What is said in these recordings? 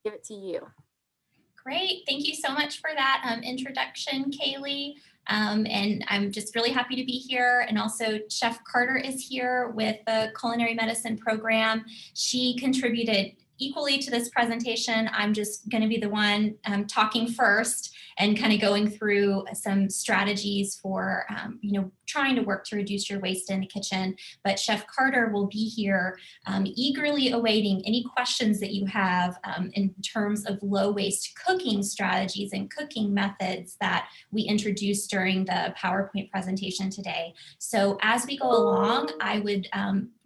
give it to you. Great. Thank you so much for that introduction, Kaylee. And I'm just really happy to be here. And also Chef Carter is here with the Culinary Medicine program. She contributed equally to this presentation. I'm just going to be the one talking first and kind of going through some strategies for, trying to work to reduce your waste in the kitchen. But Chef Carter will be here eagerly awaiting any questions that you have in terms of low waste cooking strategies and cooking methods that we introduced during the PowerPoint presentation today. So as we go along, I would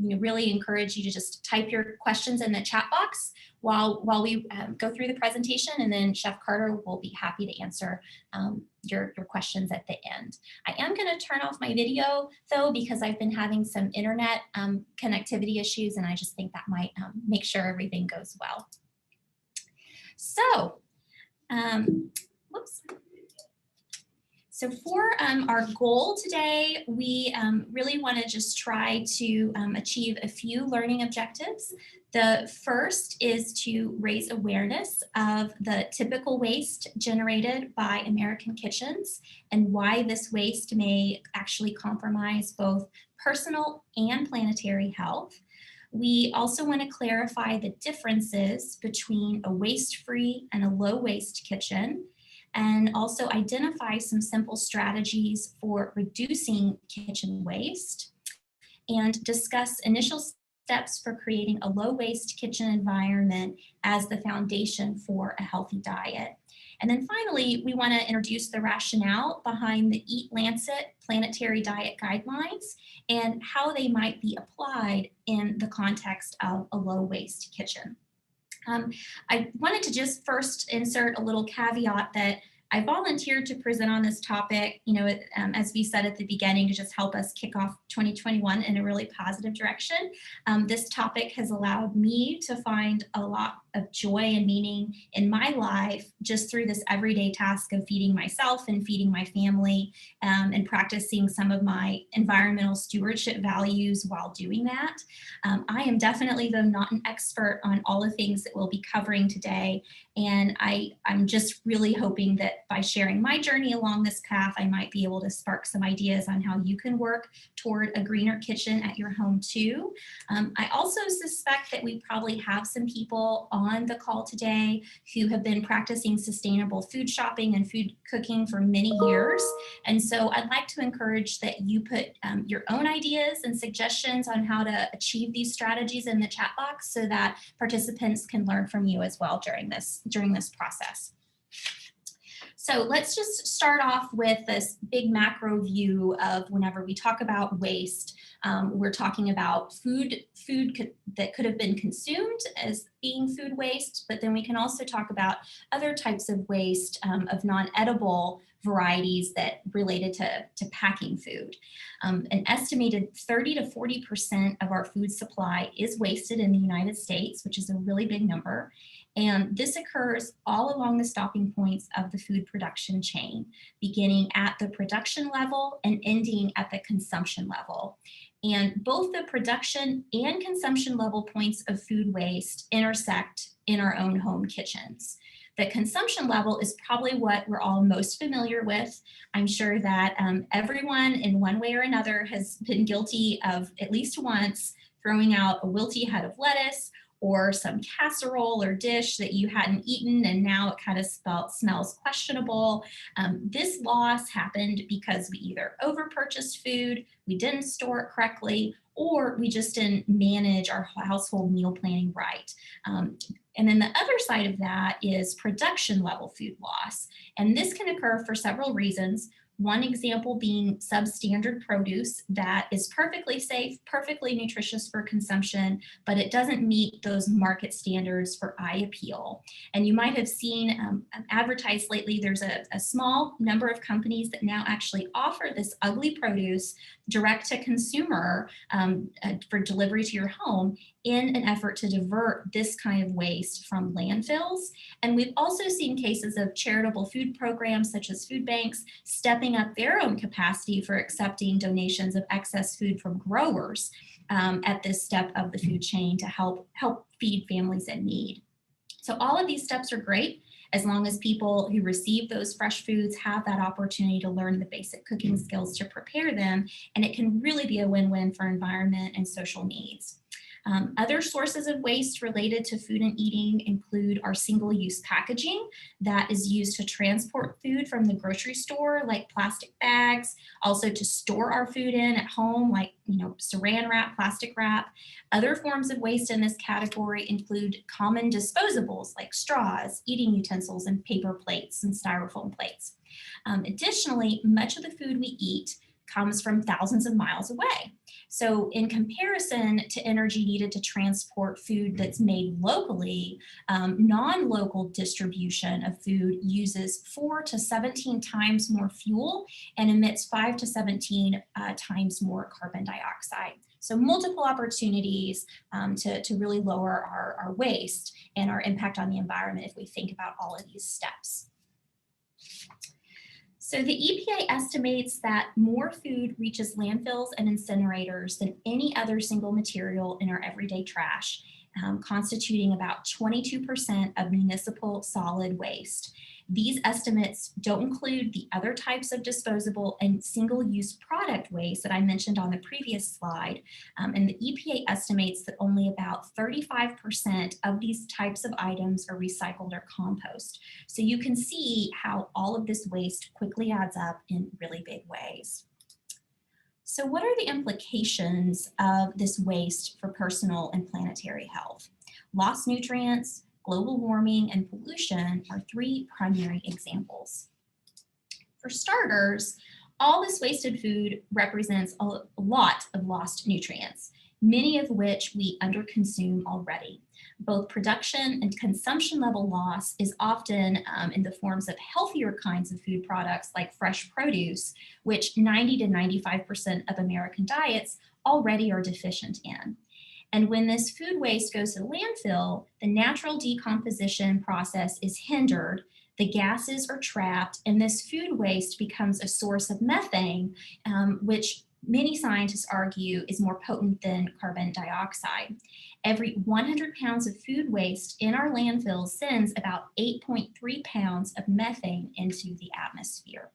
really encourage you to just type your questions in the chat box while we go through the presentation, and then Chef Carter will be happy to answer your questions at the end. I am going to turn off my video though, because I've been having some internet connectivity issues, and I just think that might make sure everything goes well. So, whoops. So for our goal today, we really want to just try to achieve a few learning objectives. The first is to raise awareness of the typical waste generated by American kitchens and why this waste may actually compromise both personal and planetary health. We also want to clarify the differences between a waste-free and a low-waste kitchen, and also identify some simple strategies for reducing kitchen waste, and discuss initial steps for creating a low waste kitchen environment as the foundation for a healthy diet. And then finally, we want to introduce the rationale behind the EATLancet Planetary Diet Guidelines and how they might be applied in the context of a low waste kitchen. I wanted to just first insert a little caveat that I volunteered to present on this topic, as we said at the beginning, to just help us kick off 2021 in a really positive direction. This topic has allowed me to find a lot of joy and meaning in my life just through this everyday task of feeding myself and feeding my family, and practicing some of my environmental stewardship values while doing that. I am definitely, though, not an expert on all the things that we'll be covering today, and I'm just really hoping that by sharing my journey along this path, I might be able to spark some ideas on how you can work toward a greener kitchen at your home too. I also suspect that we probably have some people on the call today who have been practicing sustainable food shopping and food cooking for many years. And so I'd like to encourage that you put your own ideas and suggestions on how to achieve these strategies in the chat box so that participants can learn from you as well during this process. So let's just start off with this big macro view of whenever we talk about waste, we're talking about food that could have been consumed as being food waste, but then we can also talk about other types of waste of non-edible varieties that related to packing food. An estimated 30 to 40% of our food supply is wasted in the United States, which is a really big number. And this occurs all along the stopping points of the food production chain, beginning at the production level and ending at the consumption level. And both the production and consumption level points of food waste intersect in our own home kitchens. The consumption level is probably what we're all most familiar with. I'm sure that everyone in one way or another has been guilty of at least once throwing out a wilty head of lettuce or some casserole or dish that you hadn't eaten and now it kind of smells questionable. This loss happened because we either over-purchased food, we didn't store it correctly, or we just didn't manage our household meal planning right. And then the other side of that is production level food loss. And this can occur for several reasons. One example being substandard produce that is perfectly safe, perfectly nutritious for consumption, but it doesn't meet those market standards for eye appeal. And you might have seen advertised lately, there's a small number of companies that now actually offer this ugly produce direct to consumer for delivery to your home in an effort to divert this kind of waste from landfills. And we've also seen cases of charitable food programs such as food banks stepping up their own capacity for accepting donations of excess food from growers at this step of the food chain to help feed families in need. So all of these steps are great as long as people who receive those fresh foods have that opportunity to learn the basic cooking skills to prepare them, and it can really be a win-win for environment and social needs. Other sources of waste related to food and eating include our single-use packaging that is used to transport food from the grocery store, like plastic bags, also to store our food in at home, like saran wrap, plastic wrap. Other forms of waste in this category include common disposables like straws, eating utensils, and paper plates and styrofoam plates. Additionally, much of the food we eat comes from thousands of miles away. So in comparison to energy needed to transport food that's made locally, non-local distribution of food uses 4 to 17 times more fuel and emits 5 to 17 times more carbon dioxide. So multiple opportunities to really lower our waste and our impact on the environment if we think about all of these steps. So the EPA estimates that more food reaches landfills and incinerators than any other single material in our everyday trash, constituting about 22% of municipal solid waste. These estimates don't include the other types of disposable and single-use product waste that I mentioned on the previous slide. And the EPA estimates that only about 35% of these types of items are recycled or compost. So you can see how all of this waste quickly adds up in really big ways. So what are the implications of this waste for personal and planetary health? Lost nutrients, global warming, and pollution are 3 primary examples. For starters, all this wasted food represents a lot of lost nutrients, many of which we underconsume already. Both production and consumption level loss is often in the forms of healthier kinds of food products like fresh produce, which 90 to 95% of American diets already are deficient in. And when this food waste goes to the landfill, the natural decomposition process is hindered, the gases are trapped, and this food waste becomes a source of methane, which many scientists argue is more potent than carbon dioxide. Every 100 pounds of food waste in our landfills sends about 8.3 pounds of methane into the atmosphere.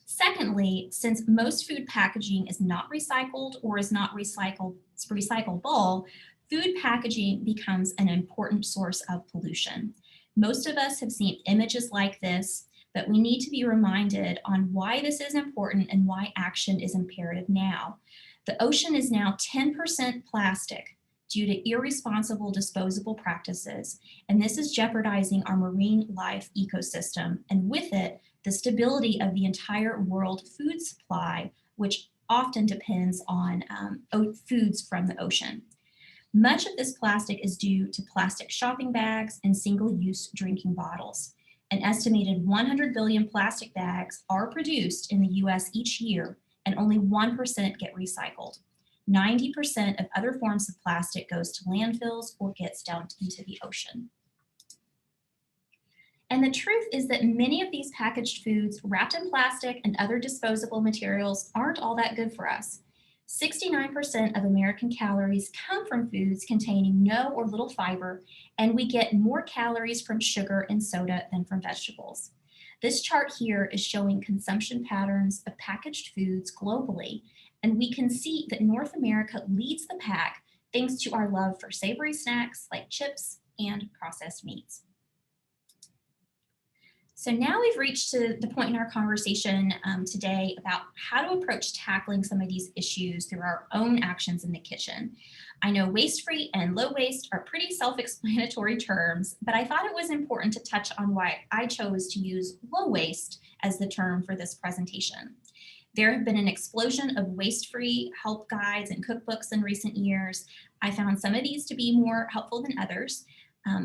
Secondly, since most food packaging is not recycled or is not recyclable, food packaging becomes an important source of pollution. Most of us have seen images like this, but we need to be reminded on why this is important and why action is imperative now. The ocean is now 10% plastic due to irresponsible disposable practices, and this is jeopardizing our marine life ecosystem, and with it, the stability of the entire world food supply, which often depends on foods from the ocean. Much of this plastic is due to plastic shopping bags and single-use drinking bottles. An estimated 100 billion plastic bags are produced in the US each year, and only 1% get recycled. 90% of other forms of plastic goes to landfills or gets dumped into the ocean. And the truth is that many of these packaged foods wrapped in plastic and other disposable materials aren't all that good for us. 69% of American calories come from foods containing no or little fiber, and we get more calories from sugar and soda than from vegetables. This chart here is showing consumption patterns of packaged foods globally, and we can see that North America leads the pack thanks to our love for savory snacks like chips and processed meats. So now we've reached to the point in our conversation today about how to approach tackling some of these issues through our own actions in the kitchen. I know waste-free and low waste are pretty self-explanatory terms, but I thought it was important to touch on why I chose to use low waste as the term for this presentation. There have been an explosion of waste-free help guides and cookbooks in recent years. I found some of these to be more helpful than others.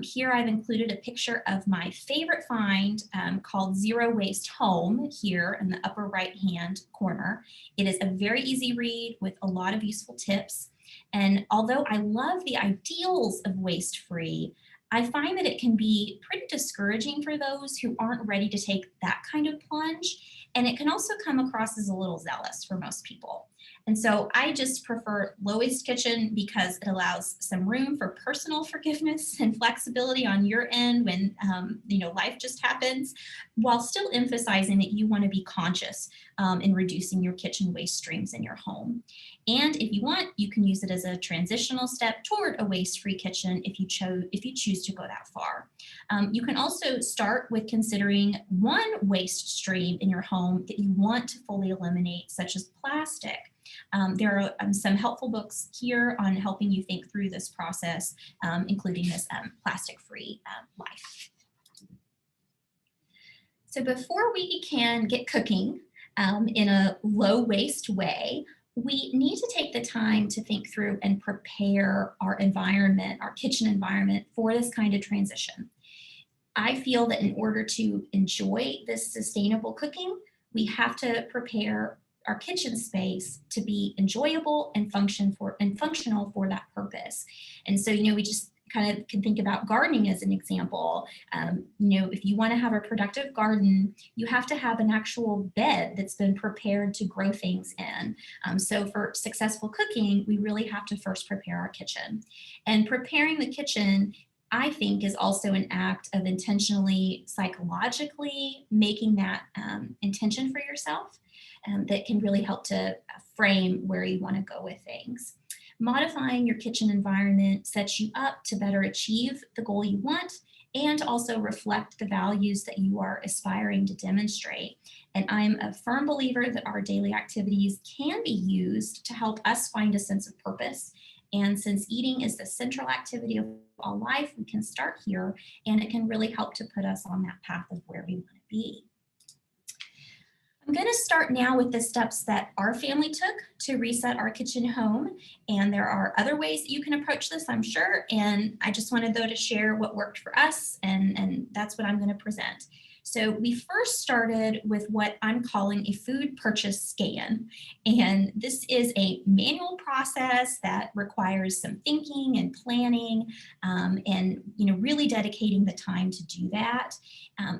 Here I've included a picture of my favorite find called Zero Waste Home here in the upper right hand corner. It is a very easy read with a lot of useful tips. And although I love the ideals of waste-free, I find that it can be pretty discouraging for those who aren't ready to take that kind of plunge. And it can also come across as a little zealous for most people. And so I just prefer low-waste kitchen because it allows some room for personal forgiveness and flexibility on your end when life just happens, while still emphasizing that you want to be conscious in reducing your kitchen waste streams in your home. And if you want, you can use it as a transitional step toward a waste-free kitchen if you choose to go that far. You can also start with considering one waste stream in your home that you want to fully eliminate, such as plastic. There are some helpful books here on helping you think through this process, including this plastic-free life. So before we can get cooking in a low-waste way, we need to take the time to think through and prepare our environment, our kitchen environment, for this kind of transition. I feel that in order to enjoy this sustainable cooking, we have to prepare our kitchen space to be enjoyable and functional for that purpose. And so, we just kind of can think about gardening as an example. If you want to have a productive garden, you have to have an actual bed that's been prepared to grow things in. So for successful cooking, we really have to first prepare our kitchen. And preparing the kitchen, I think, is also an act of intentionally, psychologically making that intention for yourself that can really help to frame where you want to go with things. Modifying your kitchen environment sets you up to better achieve the goal you want and also reflect the values that you are aspiring to demonstrate. And I'm a firm believer that our daily activities can be used to help us find a sense of purpose. And since eating is the central activity of all life, we can start here, and it can really help to put us on that path of where we want to be. I'm going to start now with the steps that our family took to reset our kitchen home. And there are other ways that you can approach this, I'm sure. And I just wanted, though, to share what worked for us, and that's what I'm going to present. So we first started with what I'm calling a food purchase scan. And this is a manual process that requires some thinking and planning and really dedicating the time to do that.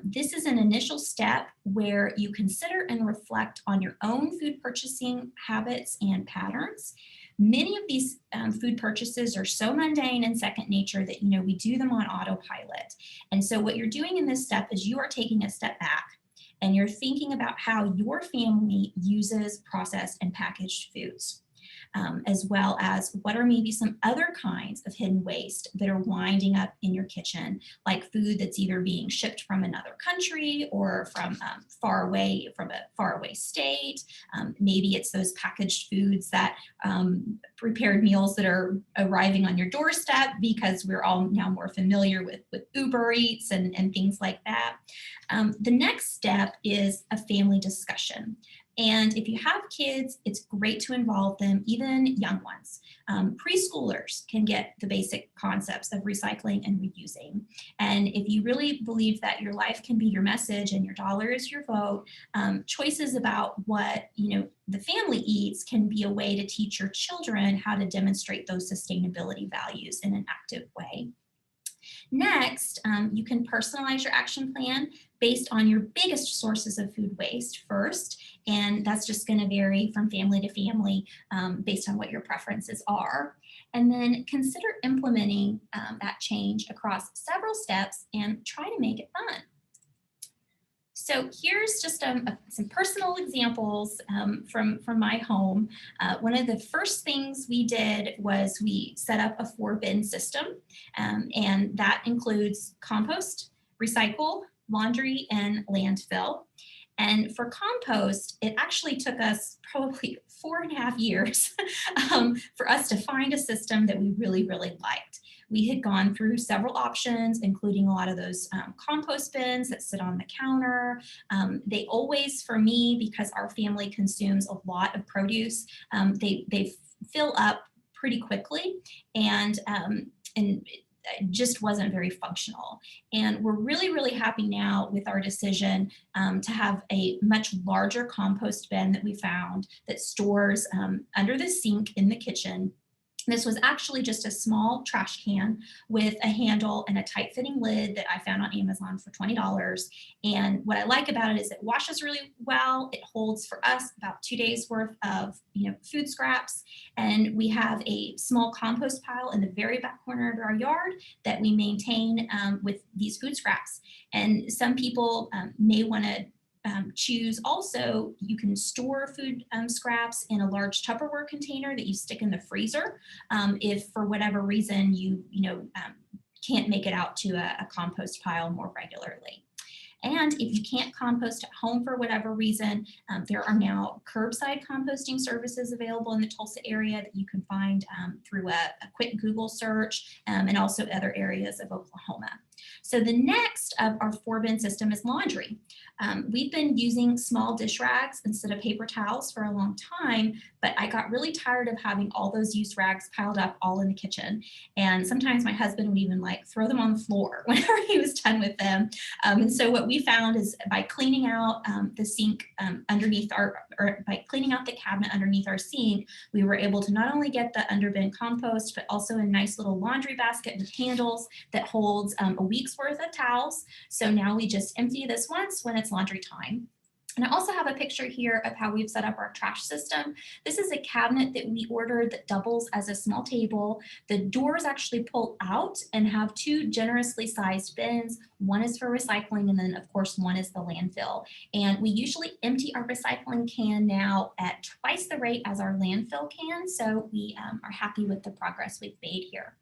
This is an initial step where you consider and reflect on your own food purchasing habits and patterns. Many of these food purchases are so mundane and second nature that, we do them on autopilot. And so what you're doing in this step is you are taking a step back and you're thinking about how your family uses processed and packaged foods. As well as what are maybe some other kinds of hidden waste that are winding up in your kitchen, like food that's either being shipped from another country or from a faraway state. Maybe it's those packaged foods that prepared meals that are arriving on your doorstep because we're all now more familiar with Uber Eats and things like that. The next step is a family discussion. And if you have kids, it's great to involve them, even young ones. Preschoolers can get the basic concepts of recycling and reusing. And if you really believe that your life can be your message and your dollar is your vote, choices about what the family eats can be a way to teach your children how to demonstrate those sustainability values in an active way. Next, you can personalize your action plan based on your biggest sources of food waste first, and that's just going to vary from family to family based on what your preferences are. And then consider implementing that change across several steps and try to make it fun. So here's just some personal examples from my home. One of the first things we did was we set up a 4-bin system, and that includes compost, recycle, laundry, and landfill. And for compost, it actually took us probably 4.5 years for us to find a system that we really, really liked. We had gone through several options, including a lot of those compost bins that sit on the counter. They always, for me, because our family consumes a lot of produce, they fill up pretty quickly, and it just wasn't very functional. And we're really, really happy now with our decision to have a much larger compost bin that we found that stores under the sink in the kitchen. This was actually just a small trash can with a handle and a tight fitting lid that I found on Amazon for $20. And what I like about it is it washes really well. It holds for us about 2 days worth of food scraps. And we have a small compost pile in the very back corner of our yard that we maintain with these food scraps. And some people may want to choose also, you can store food scraps in a large Tupperware container that you stick in the freezer if for whatever reason you can't make it out to a compost pile more regularly. And if you can't compost at home for whatever reason, there are now curbside composting services available in the Tulsa area that you can find through a quick Google search and also other areas of Oklahoma. So the next of our 4-bin system is laundry. We've been using small dish rags instead of paper towels for a long time, but I got really tired of having all those used rags piled up all in the kitchen. And sometimes my husband would even throw them on the floor whenever he was done with them. And so what we found is by cleaning out the sink by cleaning out the cabinet underneath our sink, we were able to not only get the underbin compost, but also a nice little laundry basket with handles that holds a week's worth of towels. So now we just empty this once when it's laundry time. And I also have a picture here of how we've set up our trash system. This is a cabinet that we ordered that doubles as a small table. The doors actually pull out and have 2 generously sized bins. One is for recycling, and then of course one is the landfill. And we usually empty our recycling can now at twice the rate as our landfill can. So we are happy with the progress we've made here.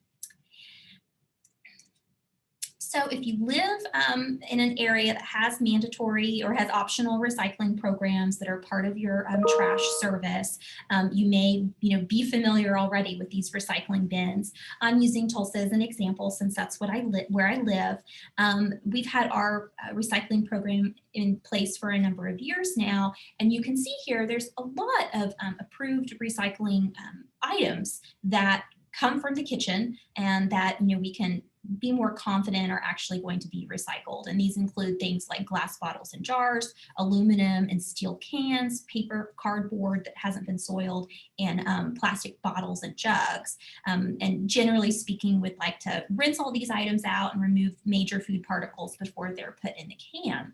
So if you live in an area that has mandatory or has optional recycling programs that are part of your trash service, you may be familiar already with these recycling bins. I'm using Tulsa as an example since that's where I live. We've had our recycling program in place for a number of years now, and you can see here there's a lot of approved recycling items that come from the kitchen and that we can be more confident are actually going to be recycled. And these include things like glass bottles and jars, aluminum and steel cans, paper, cardboard that hasn't been soiled, and plastic bottles and jugs. And generally speaking, we'd like to rinse all these items out and remove major food particles before they're put in the can.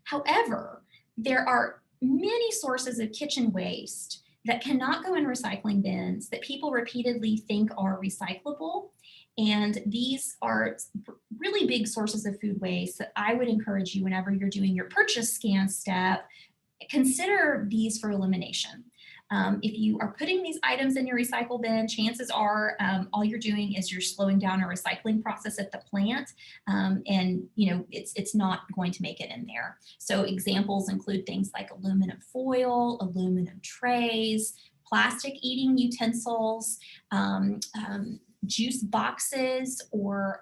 However, there are many sources of kitchen waste that cannot go in recycling bins that people repeatedly think are recyclable. And these are really big sources of food waste that I would encourage you, whenever you're doing your purchase scan step, consider these for elimination. If you are putting these items in your recycle bin, chances are all you're doing is you're slowing down a recycling process at the plant, and it's not going to make it in there. So examples include things like aluminum foil, aluminum trays, plastic eating utensils, juice boxes, or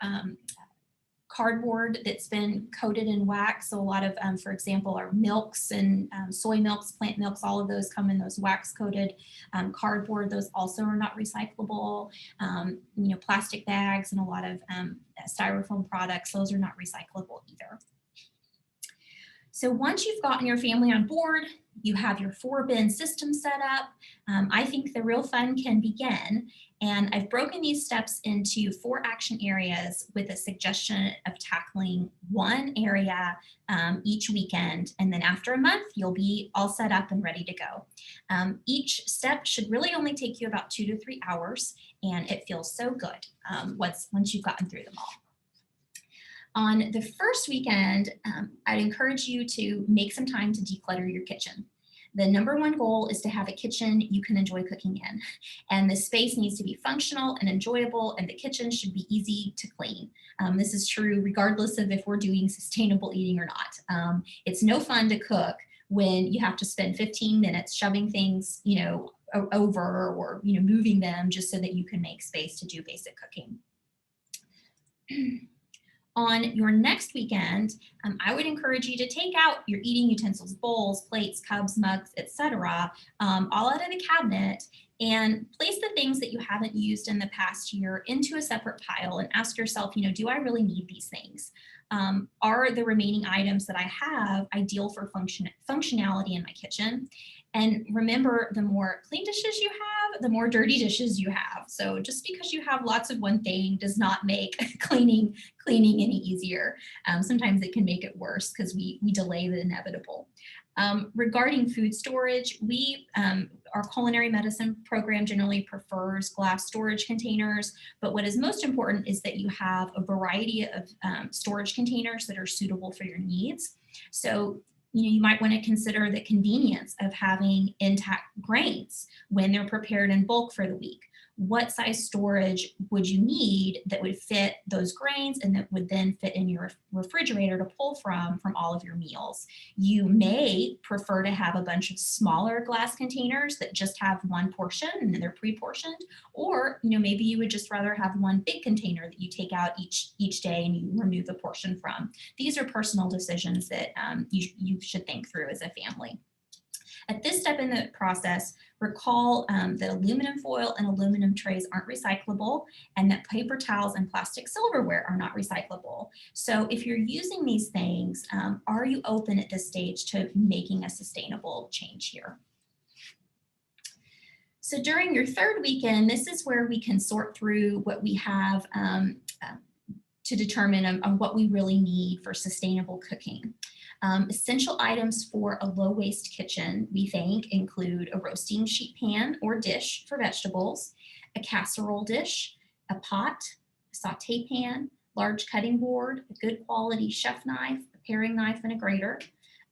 cardboard that's been coated in wax. So a lot of, for example, our milks and soy milks, plant milks, all of those come in those wax coated cardboard. Those also are not recyclable. Plastic bags and a lot of styrofoam products, those are not recyclable either. So once you've gotten your family on board, you have your 4-bin system set up, I think the real fun can begin. And I've broken these steps into 4 action areas with a suggestion of tackling 1 area each weekend. And then after a month, you'll be all set up and ready to go. Each step should really only take you about 2 to 3 hours, and it feels so good once you've gotten through them all. On the first weekend, I'd encourage you to make some time to declutter your kitchen. The number 1 goal is to have a kitchen you can enjoy cooking in. And the space needs to be functional and enjoyable, and the kitchen should be easy to clean. This is true regardless of if we're doing sustainable eating or not. It's no fun to cook when you have to spend 15 minutes shoving things, over or, moving them just so that you can make space to do basic cooking. On your next weekend, I would encourage you to take out your eating utensils, bowls, plates, cups, mugs, etc., all out of the cabinet, and place the things that you haven't used in the past year into a separate pile and ask yourself, do I really need these things? Are the remaining items that I have ideal for functionality in my kitchen? And remember, the more clean dishes you have, the more dirty dishes you have. So just because you have lots of one thing does not make cleaning any easier. Sometimes it can make it worse because we delay the inevitable. Regarding food storage, our culinary medicine program generally prefers glass storage containers, but what is most important is that you have a variety of storage containers that are suitable for your needs. So, you might want to consider the convenience of having intact grains when they're prepared in bulk for the week. What size storage would you need that would fit those grains and that would then fit in your refrigerator to pull from all of your meals? You may prefer to have a bunch of smaller glass containers that just have one portion and they're pre-portioned, or maybe you would just rather have one big container that you take out each day and you remove a portion from. These are personal decisions that you should think through as a family. At this step in the process, recall that aluminum foil and aluminum trays aren't recyclable, and that paper towels and plastic silverware are not recyclable. So if you're using these things, are you open at this stage to making a sustainable change here? So during your third weekend, this is where we can sort through what we have to determine what we really need for sustainable cooking. Essential items for a low waste kitchen, we think, include a roasting sheet pan or dish for vegetables, a casserole dish, a pot, a saute pan, large cutting board, a good quality chef knife, a paring knife, and a grater.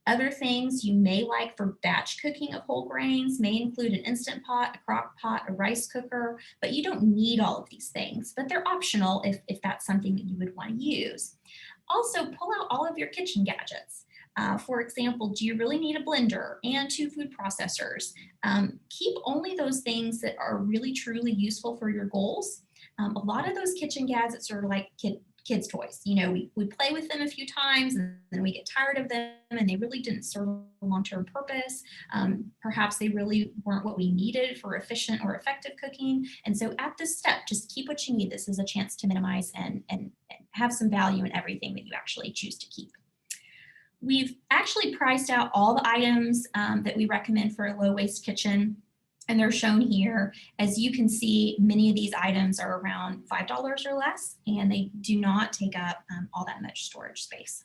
Other things you may like for batch cooking of whole grains may include an Instant Pot, a crock pot, a rice cooker, but you don't need all of these things, but they're optional if that's something that you would want to use. Also, pull out all of your kitchen gadgets. For example, do you really need a blender and 2 food processors? Keep only those things that are really truly useful for your goals. A lot of those kitchen gadgets are like kids' toys. We play with them a few times and then we get tired of them and they really didn't serve a long-term purpose. Perhaps they really weren't what we needed for efficient or effective cooking. And so at this step, just keep what you need. This is a chance to minimize and have some value in everything that you actually choose to keep. We've actually priced out all the items that we recommend for a low waste kitchen, and they're shown here. As you can see, many of these items are around $5 or less, and they do not take up all that much storage space.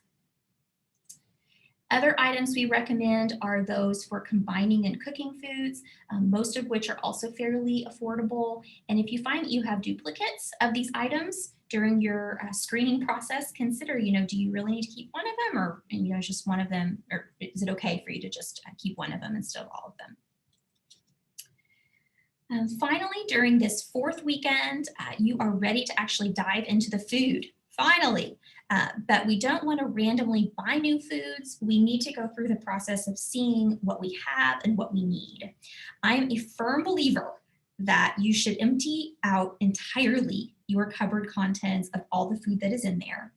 Other items we recommend are those for combining and cooking foods, most of which are also fairly affordable. And if you find that you have duplicates of these items during your screening process, consider, do you really need to keep one of them, or just one of them, or is it okay for you to just keep one of them instead of all of them? Finally, during this fourth weekend, you are ready to actually dive into the food. Finally, but we don't want to randomly buy new foods. We need to go through the process of seeing what we have and what we need. I am a firm believer that you should empty out entirely your cupboard contents of all the food that is in there.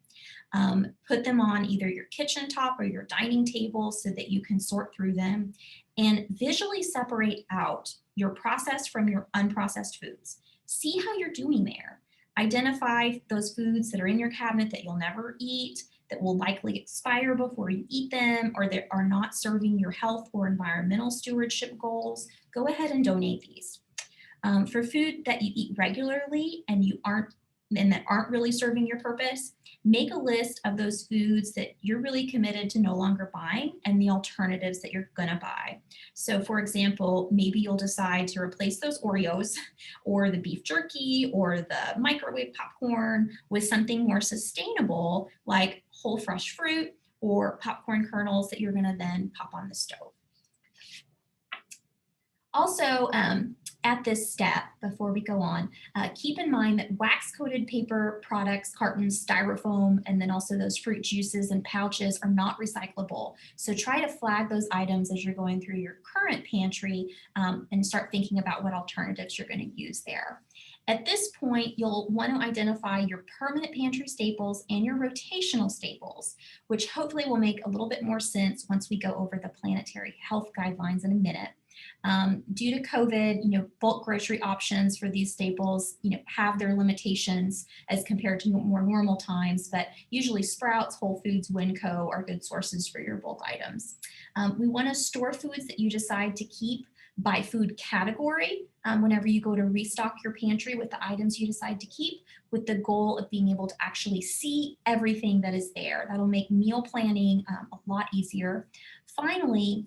Put them on either your kitchen top or your dining table so that you can sort through them, and visually separate out your processed from your unprocessed foods. See how you're doing there. Identify those foods that are in your cabinet that you'll never eat, that will likely expire before you eat them, or that are not serving your health or environmental stewardship goals. Go ahead and donate these. For food that you eat regularly and that aren't really serving your purpose, make a list of those foods that you're really committed to no longer buying and the alternatives that you're gonna buy. So for example, maybe you'll decide to replace those Oreos or the beef jerky or the microwave popcorn with something more sustainable like whole fresh fruit or popcorn kernels that you're gonna then pop on the stove. Also, at this step, before we go on, keep in mind that wax-coated paper products, cartons, styrofoam, and then also those fruit juices and pouches are not recyclable. So try to flag those items as you're going through your current pantry and start thinking about what alternatives you're going to use there. At this point, you'll want to identify your permanent pantry staples and your rotational staples, which hopefully will make a little bit more sense once we go over the Planetary health guidelines in a minute. Due to COVID, bulk grocery options for these staples, have their limitations as compared to more normal times, but usually Sprouts, Whole Foods, Winco are good sources for your bulk items. We want to store foods that you decide to keep by food category whenever you go to restock your pantry with the items you decide to keep, with the goal of being able to actually see everything that is there. That'll make meal planning a lot easier. Finally,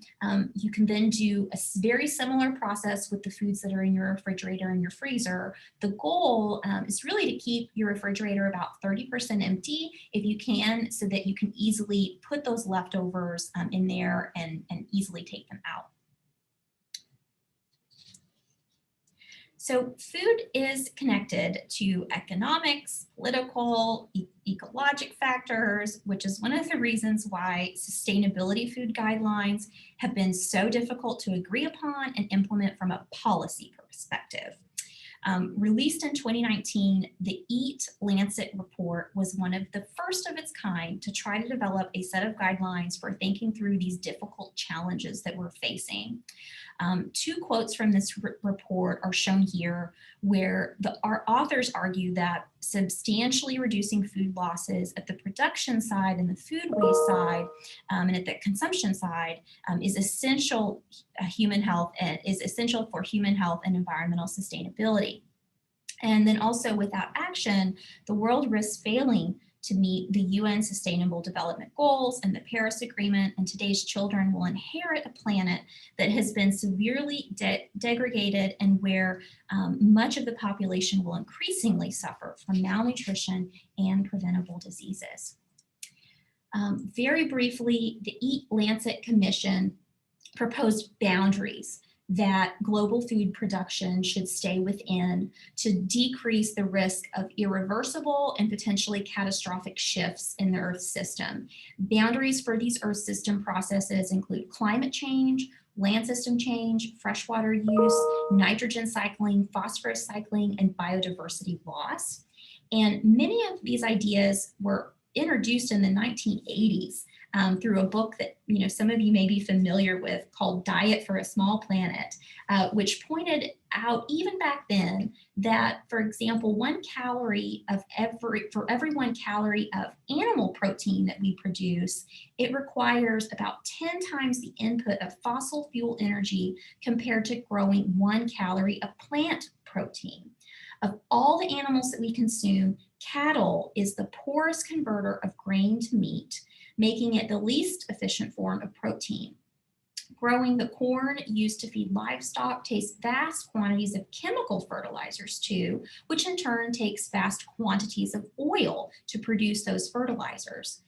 you can then do a very similar process with the foods that are in your refrigerator and your freezer. The goal is really to keep your refrigerator about 30% empty if you can, so that you can easily put those leftovers in there and easily take them out. So food is connected to economics, political, ecologic factors, which is one of the reasons why sustainability food guidelines have been so difficult to agree upon and implement from a policy perspective. Released in 2019, the EATLancet Report was one of the first of its kind to try to develop a set of guidelines for thinking through these difficult challenges that we're facing. Two quotes from this report are shown here, where our authors argue that substantially reducing food losses at the production side and the food waste side and at the consumption side is essential for human health and environmental sustainability. And then also, without action, the world risks failing to meet the UN Sustainable Development Goals and the Paris Agreement, and today's children will inherit a planet that has been severely degraded and where much of the population will increasingly suffer from malnutrition and preventable diseases. Very briefly, the EATLancet Commission proposed boundaries that global food production should stay within to decrease the risk of irreversible and potentially catastrophic shifts in the Earth system. Boundaries for these Earth system processes include climate change, land system change, freshwater use, nitrogen cycling, phosphorus cycling, and biodiversity loss. And many of these ideas were introduced in the 1980s through a book that some of you may be familiar with called Diet for a Small Planet, which pointed out even back then that, for example, for every 1 calorie of animal protein that we produce, it requires about 10 times the input of fossil fuel energy compared to growing 1 calorie of plant protein. Of all the animals that we consume, cattle is the poorest converter of grain to meat, making it the least efficient form of protein. Growing the corn used to feed livestock takes vast quantities of chemical fertilizers too, which in turn takes vast quantities of oil to produce those fertilizers.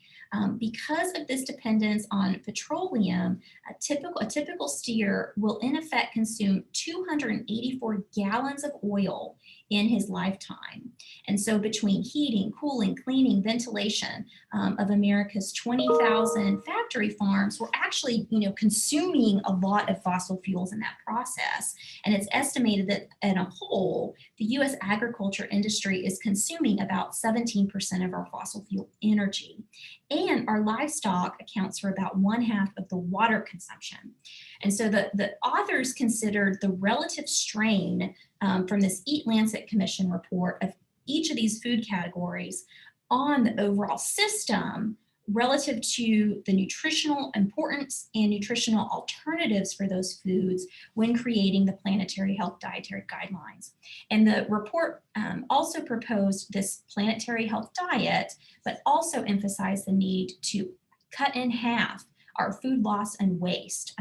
Because of this dependence on petroleum, a typical steer will in effect consume 284 gallons of oil in his lifetime. And so between heating, cooling, cleaning, ventilation of America's 20,000 factory farms, we're actually consuming a lot of fossil fuels in that process. And it's estimated that in a whole, the US agriculture industry is consuming about 17% of our fossil fuel energy. And our livestock accounts for about 1/2 of the water consumption. And so the authors considered the relative strain from this EATLancet Commission report of each of these food categories on the overall system relative to the nutritional importance and nutritional alternatives for those foods when creating the Planetary Health Dietary Guidelines. And the report also proposed this Planetary Health Diet, but also emphasized the need to cut in half our food loss and waste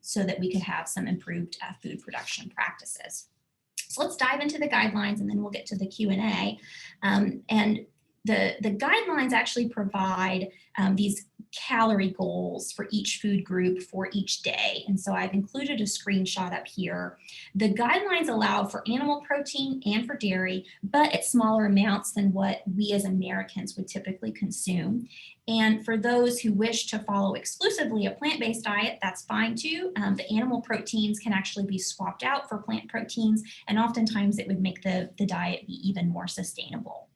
so that we could have some improved food production practices. So let's dive into the guidelines and then we'll get to the Q&A. And the guidelines actually provide these calorie goals for each food group for each day. And so I've included a screenshot up here. The guidelines allow for animal protein and for dairy, but at smaller amounts than what we as Americans would typically consume. And for those who wish to follow exclusively a plant-based diet, that's fine too. The animal proteins can actually be swapped out for plant proteins, and oftentimes it would make the diet be even more sustainable.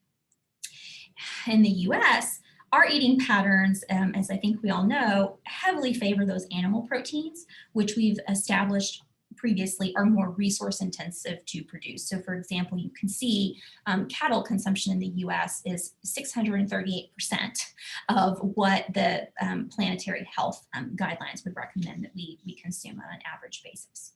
In the US, our eating patterns, as I think we all know, heavily favor those animal proteins, which we've established previously are more resource intensive to produce. So for example, you can see cattle consumption in the US is 638% of what the planetary health guidelines would recommend that we consume on an average basis.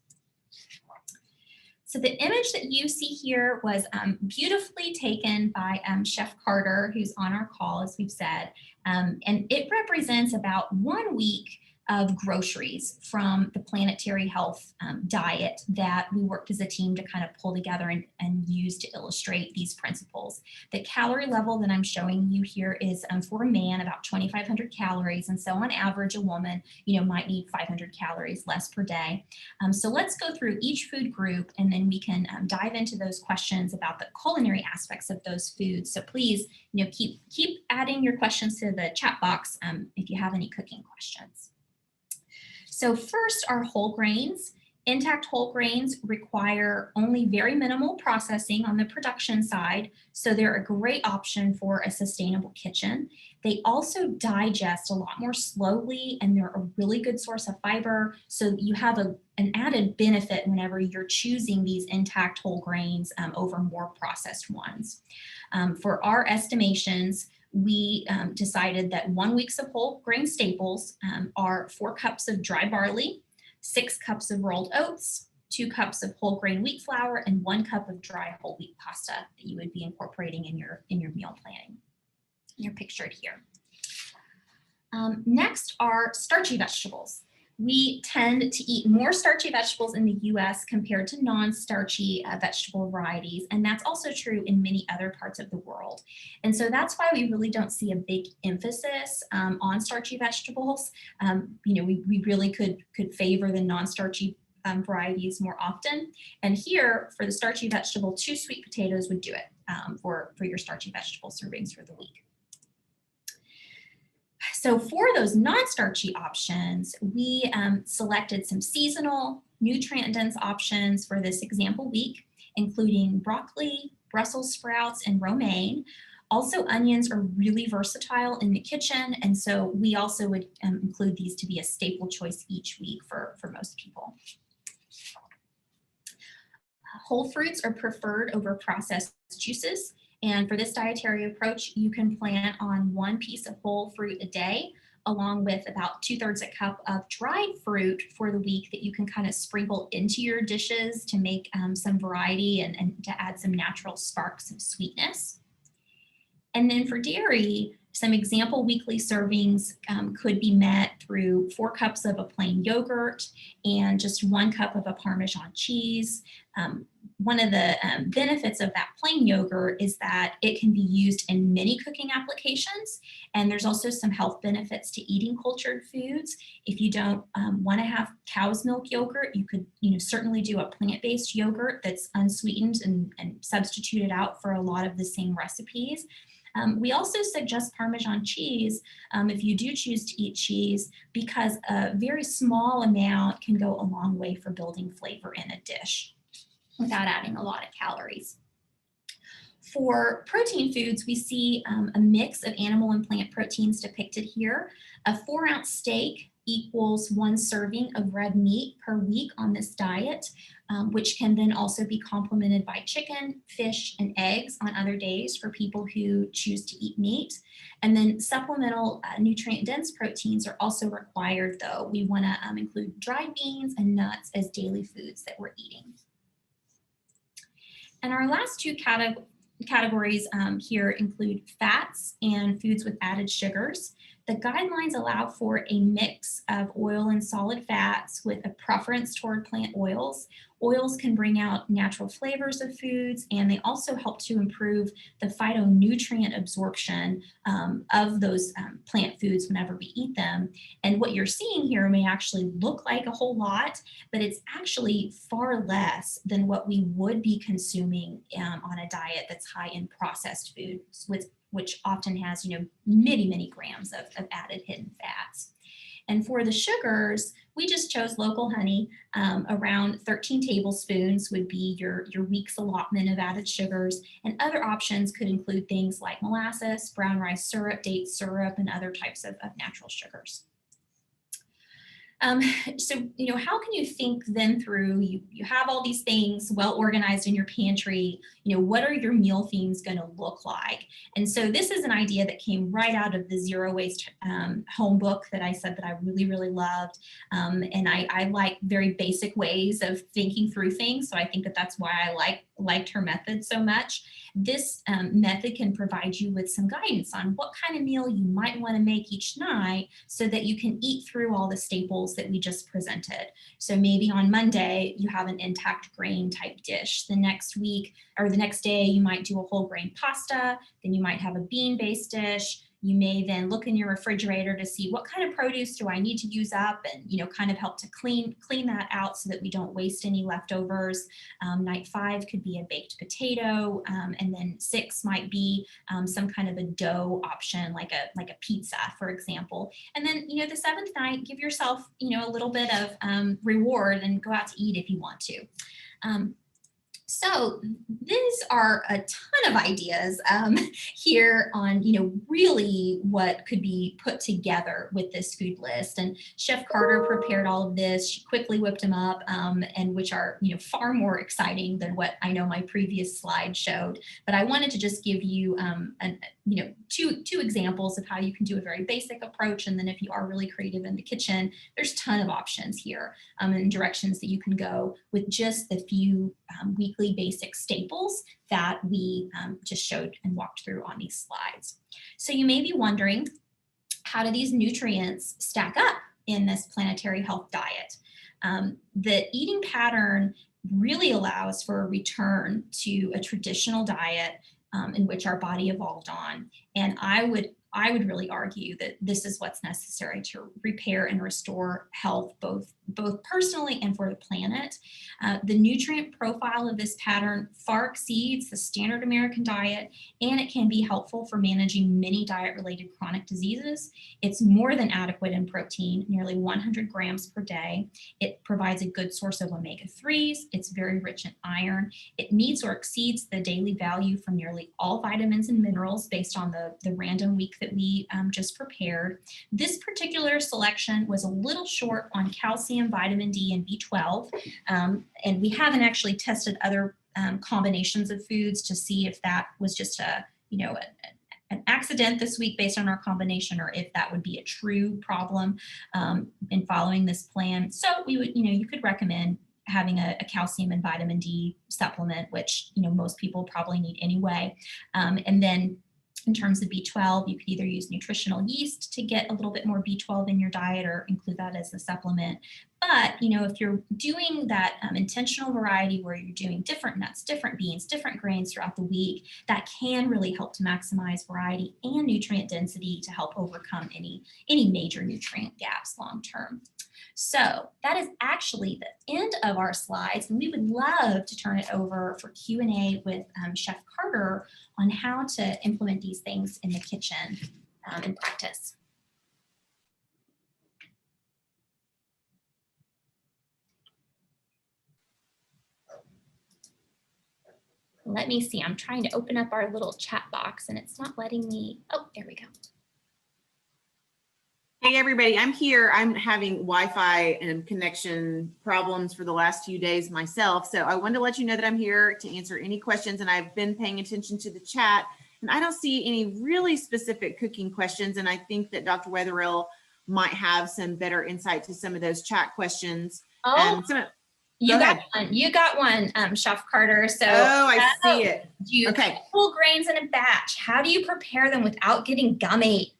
So the image that you see here was beautifully taken by Chef Carter, who's on our call, as we've said, and it represents about 1 week of groceries from the Planetary Health diet that we worked as a team to kind of pull together and use to illustrate these principles. The calorie level that I'm showing you here is for a man about 2,500 calories, and so on average a woman, might need 500 calories less per day. So let's go through each food group, and then we can dive into those questions about the culinary aspects of those foods. So please, keep adding your questions to the chat box if you have any cooking questions. So first are whole grains. Intact whole grains require only very minimal processing on the production side, so they're a great option for a sustainable kitchen. They also digest a lot more slowly, and they're a really good source of fiber, so you have an added benefit whenever you're choosing these intact whole grains over more processed ones. For our estimations, we decided that 1 week of whole grain staples are 4 cups of dry barley, 6 cups of rolled oats, 2 cups of whole grain wheat flour, and 1 cup of dry whole wheat pasta that you would be incorporating in your meal planning. You're pictured here. Next are starchy vegetables. We tend to eat more starchy vegetables in the US compared to non-starchy vegetable varieties, and that's also true in many other parts of the world. And so that's why we really don't see a big emphasis on starchy vegetables. We really could favor the non-starchy varieties more often. And here, for the starchy vegetable, 2 sweet potatoes would do it for your starchy vegetable servings for the week. So for those non-starchy options, we selected some seasonal, nutrient-dense options for this example week, including broccoli, Brussels sprouts, and romaine. Also, onions are really versatile in the kitchen, and so we also would include these to be a staple choice each week for most people. Whole fruits are preferred over processed juices. And for this dietary approach, you can plan on 1 piece of whole fruit a day, along with about 2/3 a cup of dried fruit for the week that you can kind of sprinkle into your dishes to make some variety and to add some natural sparks of sweetness. And then for dairy, some example weekly servings could be met through 4 cups of a plain yogurt and just 1 cup of a Parmesan cheese. One of the benefits of that plain yogurt is that it can be used in many cooking applications, and there's also some health benefits to eating cultured foods. If you don't want to have cow's milk yogurt, you could certainly do a plant-based yogurt that's unsweetened and substitute it out for a lot of the same recipes. We also suggest Parmesan cheese if you do choose to eat cheese, because a very small amount can go a long way for building flavor in a dish without adding a lot of calories. For protein foods, we see a mix of animal and plant proteins depicted here. A 4-ounce steak equals 1 serving of red meat per week on this diet, which can then also be complemented by chicken, fish, and eggs on other days for people who choose to eat meat. And then supplemental nutrient-dense proteins are also required, though. We want to include dried beans and nuts as daily foods that we're eating. And our last 2 categories here include fats and foods with added sugars. The guidelines allow for a mix of oil and solid fats with a preference toward plant oils. Oils can bring out natural flavors of foods, and they also help to improve the phytonutrient absorption of those plant foods whenever we eat them. And what you're seeing here may actually look like a whole lot, but it's actually far less than what we would be consuming on a diet that's high in processed foods, which often has, many grams of added hidden fats. And for the sugars, we just chose local honey. Around 13 tablespoons would be your week's allotment of added sugars. And other options could include things like molasses, brown rice syrup, date syrup, and other types of natural sugars. So, how can you think then through, you have all these things well organized in your pantry, what are your meal themes going to look like? And so this is an idea that came right out of the Zero Waste home book that I said that I really, really loved. And I like very basic ways of thinking through things. So I think that that's why I liked her method so much. This method can provide you with some guidance on what kind of meal you might want to make each night so that you can eat through all the staples that we just presented. So maybe on Monday, you have an intact grain type dish. The next week or the next day, you might do a whole grain pasta. Then you might have a bean-based dish. You may then look in your refrigerator to see what kind of produce do I need to use up and, kind of help to clean that out so that we don't waste any leftovers. Night 5 could be a baked potato. And then 6 might be some kind of a dough option, like a pizza, for example. And then, the 7th night, give yourself, a little bit of reward and go out to eat if you want to. So these are a ton of ideas here on, really what could be put together with this food list. And Chef Carter prepared all of this. She quickly whipped them up, and which are, far more exciting than what I know my previous slide showed. But I wanted to just give you, two examples of how you can do a very basic approach. And then if you are really creative in the kitchen, there's a ton of options here and directions that you can go with just the few weekly basic staples that we just showed and walked through on these slides. So you may be wondering, how do these nutrients stack up in this planetary health diet? The eating pattern really allows for a return to a traditional diet in which our body evolved on. And I would really argue that this is what's necessary to repair and restore health, both personally and for the planet. The nutrient profile of this pattern far exceeds the standard American diet, and it can be helpful for managing many diet-related chronic diseases. It's more than adequate in protein, nearly 100 grams per day. It provides a good source of omega-3s. It's very rich in iron. It meets or exceeds the daily value from nearly all vitamins and minerals based on the random week that we just prepared. This particular selection was a little short on calcium, vitamin D, and B12, and we haven't actually tested other combinations of foods to see if that was just an accident this week based on our combination, or if that would be a true problem in following this plan. So we would, you could recommend having a calcium and vitamin D supplement, which most people probably need anyway, and then in terms of B12, you could either use nutritional yeast to get a little bit more B12 in your diet or include that as a supplement. But, if you're doing that intentional variety where you're doing different nuts, different beans, different grains throughout the week, that can really help to maximize variety and nutrient density to help overcome any major nutrient gaps long term. So that is actually the end of our slides, and we would love to turn it over for Q&A with Chef Carter on how to implement these things in the kitchen in practice. Let me see, I'm trying to open up our little chat box and it's not letting me, oh, there we go. Hey everybody, I'm here. I'm having Wi-Fi and connection problems for the last few days myself. So I wanted to let you know that I'm here to answer any questions, and I've been paying attention to the chat, and I don't see any really specific cooking questions. And I think that Dr. Wetherill might have some better insight to some of those chat questions. Oh, you got one, Chef Carter. So I see it. Do you cook whole grains in a batch? How do you prepare them without getting gummy?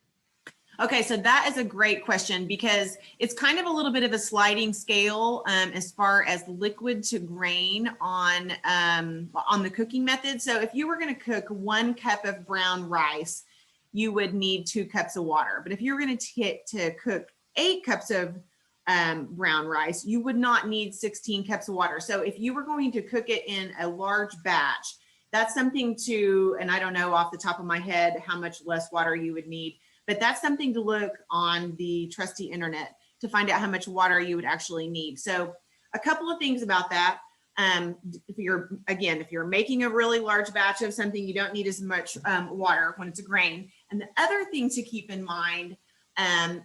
Okay, so that is a great question because it's kind of a little bit of a sliding scale as far as liquid to grain on the cooking method. So if you were going to cook 1 cup of brown rice, you would need 2 cups of water. But if you were going to cook 8 cups of brown rice, you would not need 16 cups of water. So if you were going to cook it in a large batch, that's something to, and I don't know off the top of my head how much less water you would need, but that's something to look on the trusty internet to find out how much water you would actually need. So a couple of things about that. If you're making a really large batch of something, you don't need as much water when it's a grain. And the other thing to keep in mind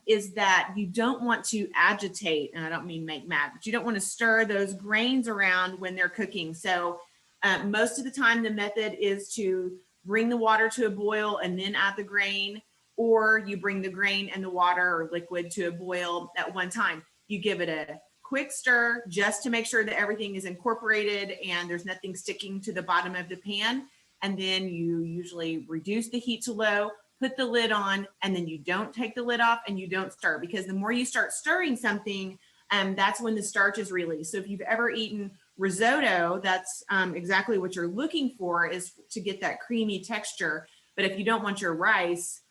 is that you don't want to agitate, and I don't mean make mad, but you don't want to stir those grains around when they're cooking. So most of the time the method is to bring the water to a boil and then add the grain, or you bring the grain and the water or liquid to a boil at one time. You give it a quick stir just to make sure that everything is incorporated and there's nothing sticking to the bottom of the pan. And then you usually reduce the heat to low, put the lid on, and then you don't take the lid off and you don't stir, because the more you start stirring something, that's when the starch is released. So if you've ever eaten risotto, that's exactly what you're looking for, is to get that creamy texture. But if you don't want your rice,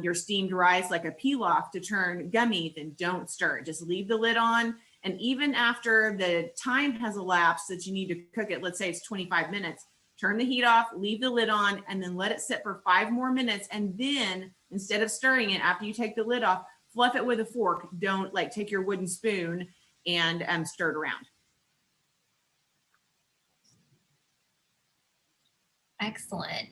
your steamed rice, like a pilaf, to turn gummy, then don't stir it. Just leave the lid on. And even after the time has elapsed that you need to cook it, let's say it's 25 minutes, turn the heat off, leave the lid on, and then let it sit for 5 more minutes. And then instead of stirring it after you take the lid off, fluff it with a fork. Don't like take your wooden spoon and stir it around. Excellent.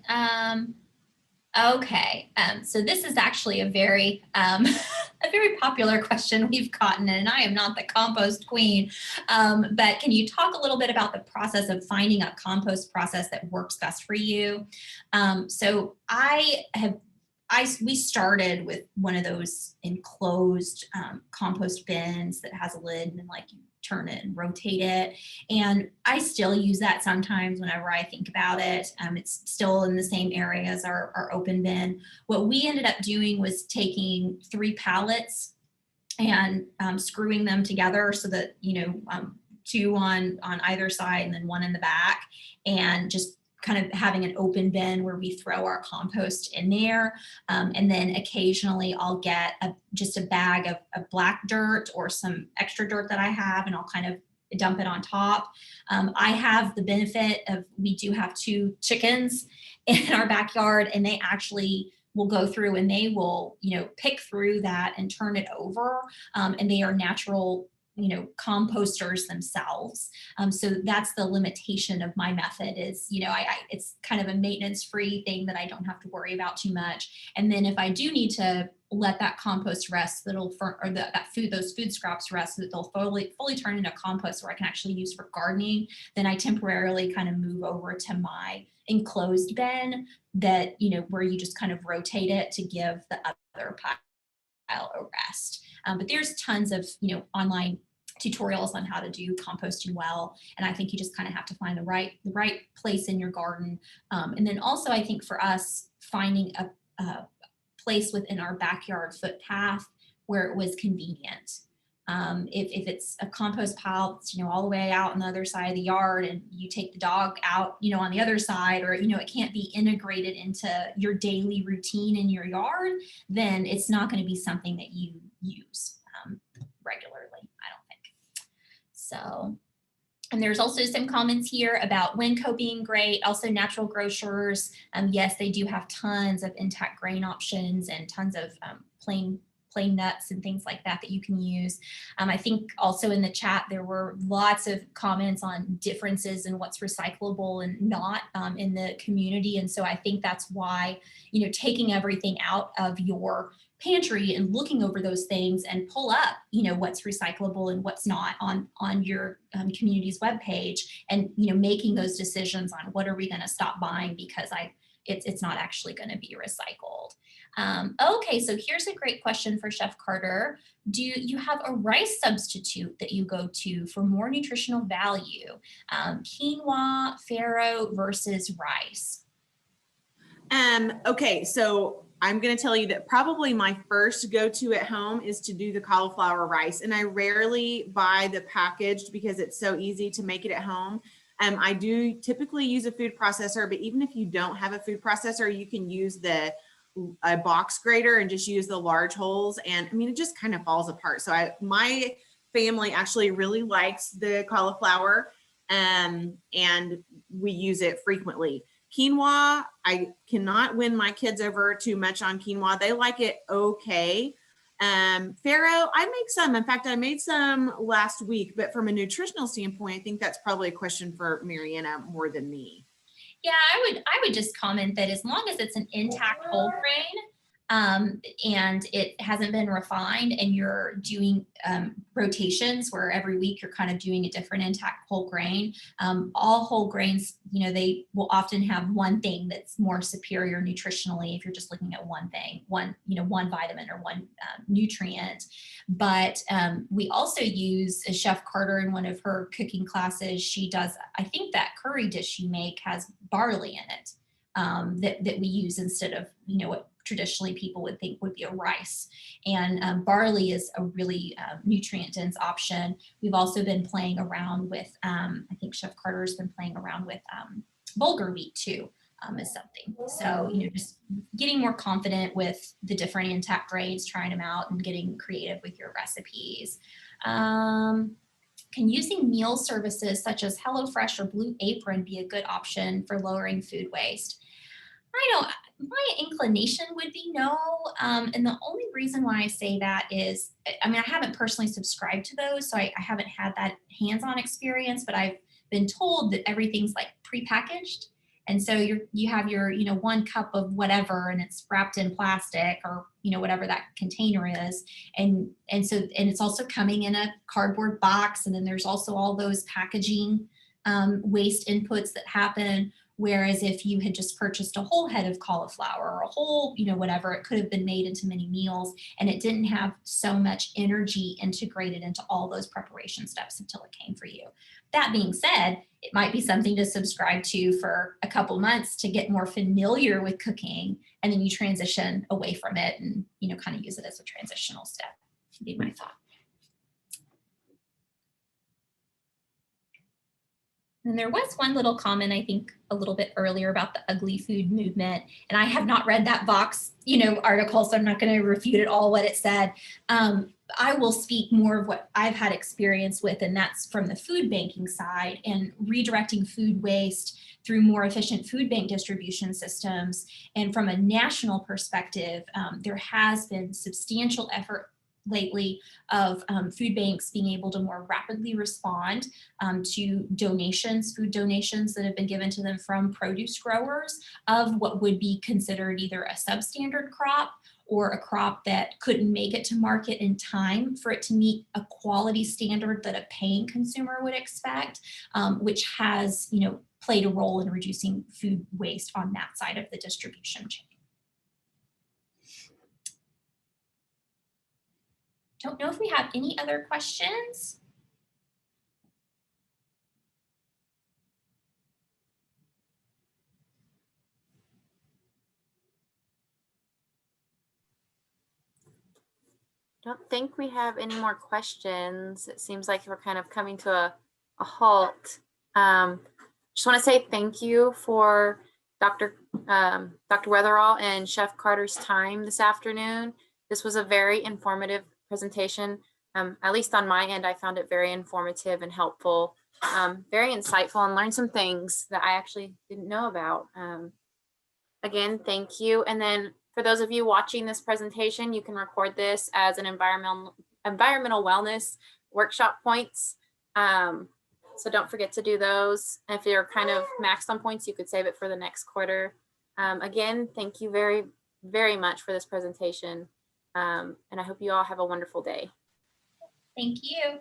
Okay, so this is actually a very a very popular question we've gotten, and I am not the compost queen, but can you talk a little bit about the process of finding a compost process that works best for you? So we started with one of those enclosed compost bins that has a lid, and like you turn it and rotate it. And I still use that sometimes whenever I think about it. It's still in the same area as our open bin. What we ended up doing was taking 3 pallets and screwing them together so that, 2 on either side and then 1 in the back, and just kind of having an open bin where we throw our compost in there. And then occasionally I'll get just a bag of black dirt or some extra dirt that I have, and I'll kind of dump it on top. I have the benefit of, we do have 2 chickens in our backyard, and they actually will go through and they will, pick through that and turn it over. And they are natural composters themselves. So that's the limitation of my method is, it's kind of a maintenance-free thing that I don't have to worry about too much. And then if I do need to let that compost rest, those food scraps rest, so that they'll fully turn into compost where I can actually use for gardening, then I temporarily kind of move over to my enclosed bin that, where you just kind of rotate it to give the other pile a rest. But there's tons of, online tutorials on how to do composting well. And I think you just kind of have to find the right place in your garden. And then also I think for us, finding a place within our backyard footpath where it was convenient. If it's a compost pile, it's, all the way out on the other side of the yard, and you take the dog out, on the other side, or, it can't be integrated into your daily routine in your yard, then it's not going to be something that you use regularly, I don't think. So, and there's also some comments here about Winco being great, also natural grocers. Yes, they do have tons of intact grain options and tons of plain nuts and things like that you can use. I think also in the chat, there were lots of comments on differences in what's recyclable and not in the community. And so I think that's why, taking everything out of your pantry and looking over those things and pull up, what's recyclable and what's not on your community's webpage, and, making those decisions on what are we going to stop buying because it's not actually going to be recycled. Okay, so here's a great question for Chef Carter. Do you have a rice substitute that you go to for more nutritional value? Quinoa, farro versus rice? Okay, so I'm going to tell you that probably my first go-to at home is to do the cauliflower rice. And I rarely buy the packaged because it's so easy to make it at home. I do typically use a food processor, but even if you don't have a food processor, you can use a box grater and just use the large holes. And I mean, it just kind of falls apart. So my family actually really likes the cauliflower, and we use it frequently. Quinoa, I cannot win my kids over too much on quinoa. They like it okay. Farro, I make some. In fact, I made some last week, but from a nutritional standpoint, I think that's probably a question for Marianna more than me. Yeah, I would just comment that as long as it's an intact whole grain, and it hasn't been refined, and you're doing rotations where every week you're kind of doing a different intact whole grain. All whole grains, you know, they will often have one thing that's more superior nutritionally if you're just looking at one thing, one vitamin or one nutrient. But we also use Chef Carter in one of her cooking classes. She does, I think that curry dish you make has barley in it, that we use instead of, you know, what traditionally people would think would be a rice. And barley is a really nutrient dense option. We've also been playing around with, I think Chef Carter's been playing around with bulgur wheat too, is something. So, you know, just getting more confident with the different intact grains, trying them out and getting creative with your recipes. Can using meal services such as HelloFresh or Blue Apron be a good option for lowering food waste? My inclination would be no. And the only reason why I say that is, I mean, I haven't personally subscribed to those, so I haven't had that hands-on experience, but I've been told that everything's like prepackaged. And so you have your, you know, 1 cup of whatever, and it's wrapped in plastic or, you know, whatever that container is. And it's also coming in a cardboard box. And then there's also all those packaging waste inputs that happen. Whereas if you had just purchased a whole head of cauliflower or a whole, you know, whatever, it could have been made into many meals, and it didn't have so much energy integrated into all those preparation steps until it came for you. That being said, it might be something to subscribe to for a couple months to get more familiar with cooking, and then you transition away from it and, you know, kind of use it as a transitional step, would be my thought. And there was one little comment, I think, a little bit earlier about the ugly food movement. And I have not read that Vox, you know, article, so I'm not going to refute it all what it said. I will speak more of what I've had experience with, and that's from the food banking side and redirecting food waste through more efficient food bank distribution systems. And from a national perspective, there has been substantial effort lately of food banks being able to more rapidly respond to donations, food donations that have been given to them from produce growers of what would be considered either a substandard crop or a crop that couldn't make it to market in time for it to meet a quality standard that a paying consumer would expect, which has, you know, played a role in reducing food waste on that side of the distribution chain. Don't know if we have any other questions. Don't think we have any more questions. It seems like we're kind of coming to a halt. Just want to say thank you for Dr. Wetherill and Chef Carter's time this afternoon. This was a very informative presentation. At least on my end, I found it very informative and helpful, very insightful, and learned some things that I actually didn't know about. Again, thank you. And then for those of you watching this presentation, you can record this as an environmental wellness workshop points. So don't forget to do those. If you're kind of maxed on points, you could save it for the next quarter. Again, thank you very, very much for this presentation. And I hope you all have a wonderful day. Thank you.